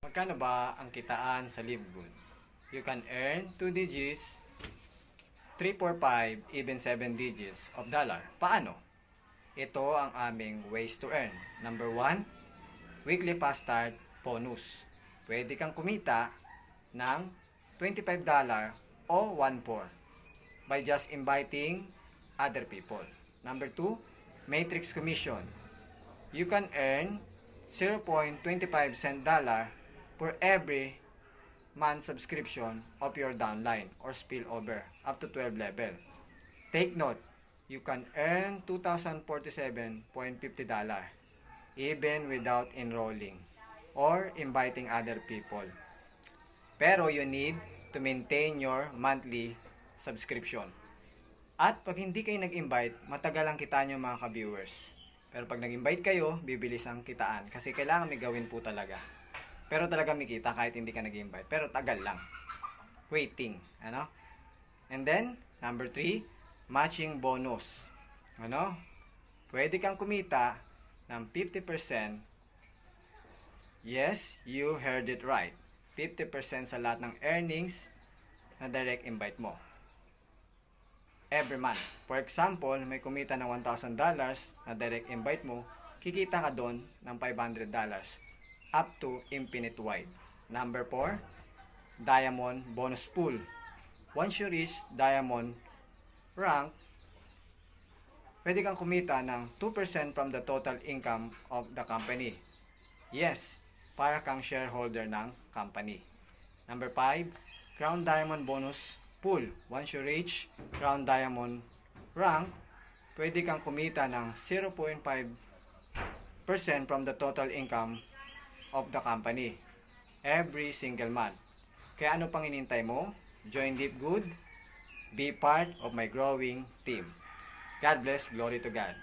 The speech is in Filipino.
Magkano ba ang kitaan sa Livegood? You can earn 2 digits, 3, 4, 5, even 7 digits of dollar. Paano? Ito ang aming ways to earn. Number 1, weekly fast start bonus. Pwede kang kumita ng $25 o 1/4 by just inviting other people. Number 2, matrix commission. You can earn 0.25 cent dollar for every month subscription of your downline or spillover up to 12 level. Take note, you can earn $2,047.50 even without enrolling or inviting other people. Pero you need to maintain your monthly subscription. At pag hindi kayo nag-invite, matagal ang kitaan nyo mga ka-viewers. Pero pag nag-invite kayo, bibilis ang kitaan kasi kailangan may gawin po talaga. Pero talaga may kita kahit hindi ka nag-invite. Pero tagal lang. Waiting. Ano? And then, number 3, matching bonus. Ano? Pwede kang kumita ng 50%. Yes, you heard it right. 50% sa lahat ng earnings na direct invite mo. Every month. For example, may kumita ng $1,000 na direct invite mo, kikita ka doon ng $500 up to infinite wide. Number 4, diamond bonus pool. Once you reach diamond rank, pwede kang kumita ng 2% from the total income of the company. Yes, para kang shareholder ng company. Number 5, crown diamond bonus pool. Once you reach crown diamond rank, pwede kang kumita ng 0.5% from the total income of the company every single month. Kaya ano pang inintay mo? Join Livegood. Be part of my growing team. God bless. Glory to God.